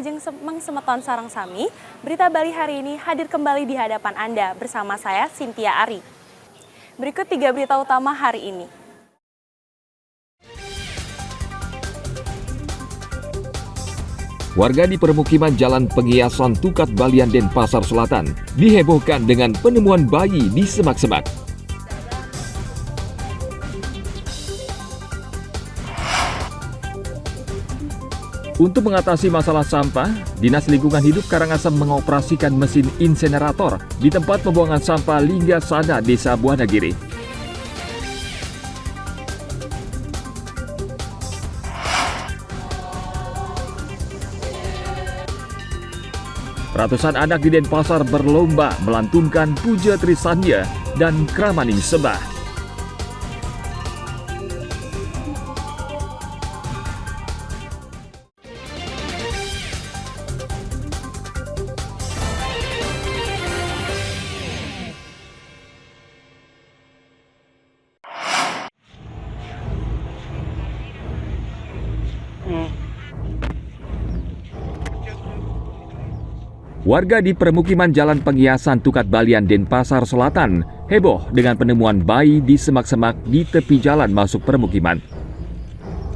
Ajeng Semeton Sarang Sami, Berita Bali hari ini hadir kembali di hadapan Anda bersama saya, Cynthia Ari. Berikut 3 berita utama hari ini. Warga di permukiman Jalan Penghiasan Tukat Balian Denpasar Selatan dihebohkan dengan penemuan bayi di semak-semak. Untuk mengatasi masalah sampah, Dinas Lingkungan Hidup Karangasem mengoperasikan mesin insenerator di tempat pembuangan sampah Linggasana, Desa Buanagiri. Ratusan anak di Denpasar berlomba melantunkan Puja Trisanya dan Kramaning Sembah. Warga di permukiman Jalan Penghiasan Tukat Balian Denpasar Selatan heboh dengan penemuan bayi di semak-semak di tepi jalan masuk permukiman.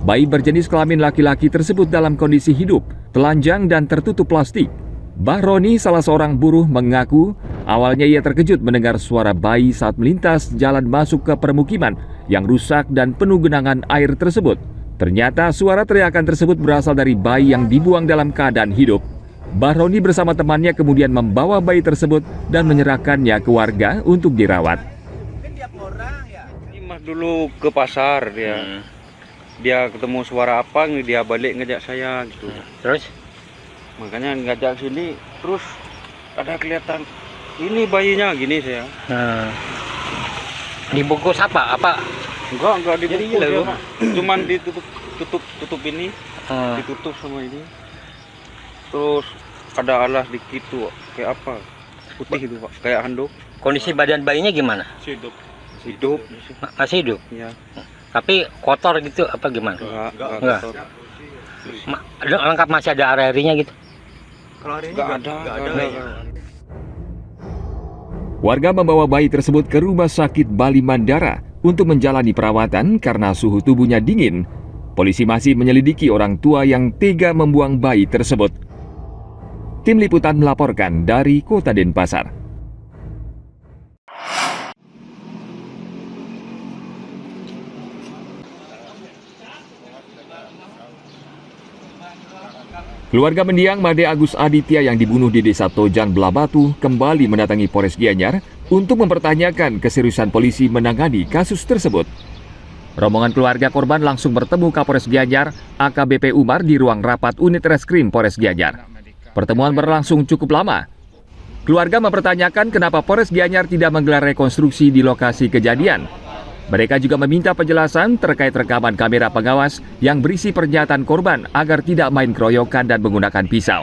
Bayi berjenis kelamin laki-laki tersebut dalam kondisi hidup, telanjang dan tertutup plastik. Mbah Roni, salah seorang buruh, mengaku awalnya ia terkejut mendengar suara bayi saat melintas jalan masuk ke permukiman yang rusak dan penuh genangan air tersebut. Ternyata suara teriakan tersebut berasal dari bayi yang dibuang dalam keadaan hidup. Mbah Roni bersama temannya kemudian membawa bayi tersebut dan menyerahkannya ke warga untuk dirawat. Ini mas dulu ke pasar dia ketemu suara apa, dia balik ngajak saya gitu. Terus? Makanya ngajak sini, terus ada kelihatan ini bayinya gini saya. Dibungkus apa? Enggak dibungkus ya. Cuman ditutup ini, ditutup sama ini. Terus ada alas dikit tuh, kayak apa? Putih itu Pak, kayak handuk. Kondisi badan bayinya gimana? Hidup. Masih hidup? Iya. Tapi kotor gitu apa gimana? Enggak. Lengkap, masih ada area-nya gitu? Kalau enggak ada. Warga membawa bayi tersebut ke Rumah Sakit Bali Mandara untuk menjalani perawatan karena suhu tubuhnya dingin. Polisi masih menyelidiki orang tua yang tega membuang bayi tersebut. Tim Liputan melaporkan dari Kota Denpasar. Keluarga mendiang Made Agus Aditya yang dibunuh di Desa Tojan Blabatu kembali mendatangi Polres Gianyar untuk mempertanyakan keseriusan polisi menangani kasus tersebut. Rombongan keluarga korban langsung bertemu Kapolres Gianyar, AKBP Umar di ruang rapat unit reskrim Polres Gianyar. Pertemuan berlangsung cukup lama. Keluarga mempertanyakan kenapa Polres Gianyar tidak menggelar rekonstruksi di lokasi kejadian. Mereka juga meminta penjelasan terkait rekaman kamera pengawas yang berisi pernyataan korban agar tidak main keroyokan dan menggunakan pisau.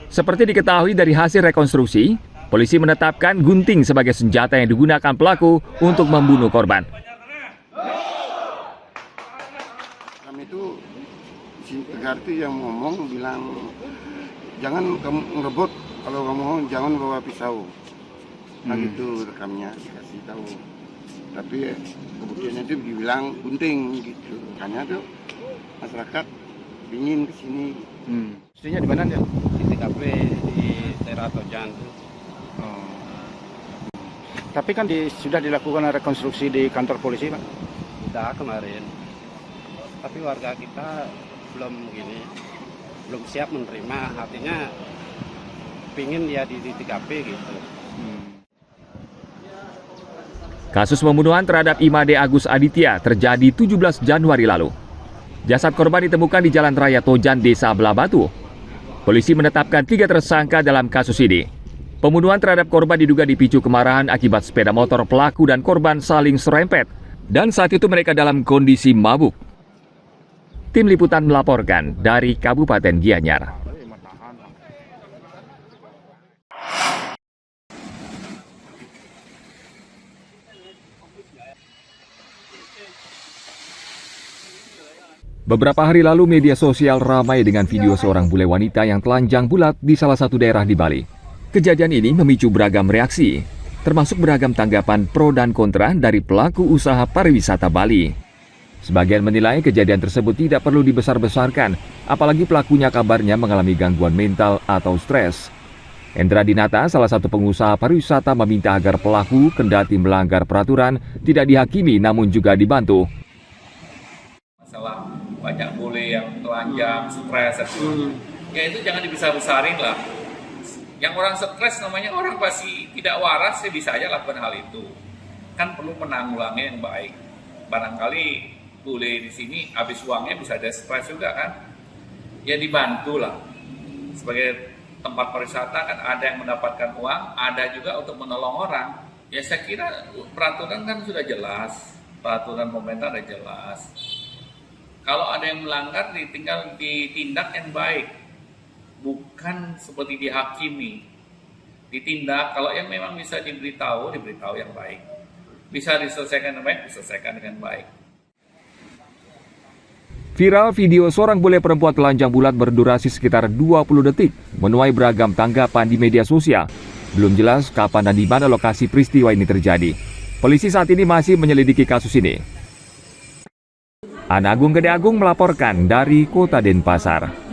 Seperti diketahui dari hasil rekonstruksi, polisi menetapkan gunting sebagai senjata yang digunakan pelaku untuk membunuh korban. Kami itu si Tegar itu yang ngomong bilang jangan kamu ngerebut, kalau kamu jangan bawa pisau. Nah gitu rekamnya dikasih tahu. Tapi kemudian itu dibilang gunting gitu. Makanya tuh masyarakat ingin kesini. Pastinya di mana dia? Di TKP di daerah Tojan. Tapi kan sudah dilakukan rekonstruksi di kantor polisi, Pak? Udah kemarin. Tapi warga kita belum siap menerima, artinya pingin dia di TKP gitu. Kasus pembunuhan terhadap Imade Agus Aditya terjadi 17 Januari lalu. Jasad korban ditemukan di Jalan Raya Tojan, Desa Blabatu. Polisi menetapkan 3 tersangka dalam kasus ini. Pembunuhan terhadap korban diduga dipicu kemarahan akibat sepeda motor pelaku dan korban saling serempet. Dan saat itu mereka dalam kondisi mabuk. Tim Liputan melaporkan dari Kabupaten Gianyar. Beberapa hari lalu media sosial ramai dengan video seorang bule wanita yang telanjang bulat di salah satu daerah di Bali. Kejadian ini memicu beragam reaksi, termasuk beragam tanggapan pro dan kontra dari pelaku usaha pariwisata Bali. Sebagian menilai kejadian tersebut tidak perlu dibesar-besarkan, apalagi pelakunya kabarnya mengalami gangguan mental atau stres. Hendra Dinata, salah satu pengusaha pariwisata, meminta agar pelaku kendati melanggar peraturan tidak dihakimi namun juga dibantu. Masalah banyak bule yang telanjang, stres, ya itu jangan dibesar-besarin lah. Yang orang stres namanya orang pasti tidak waras, ya bisa aja lakukan hal itu. Kan perlu menanggulangi yang baik. Barangkali bule di sini habis uangnya bisa ada stres juga kan. Ya dibantulah. Sebagai tempat pariwisata kan ada yang mendapatkan uang, ada juga untuk menolong orang. Ya saya kira peraturan kan sudah jelas. Peraturan pemerintah sudah jelas. Kalau ada yang melanggar, tinggal ditindak yang baik. Bukan seperti dihakimi, ditindak. Kalau yang memang bisa diberitahu yang baik. Bisa diselesaikan dengan baik, diselesaikan dengan baik. Viral video seorang bule perempuan telanjang bulat berdurasi sekitar 20 detik menuai beragam tanggapan di media sosial. Belum jelas kapan dan di mana lokasi peristiwa ini terjadi. Polisi saat ini masih menyelidiki kasus ini. Ana Agung Gede Agung melaporkan dari Kota Denpasar.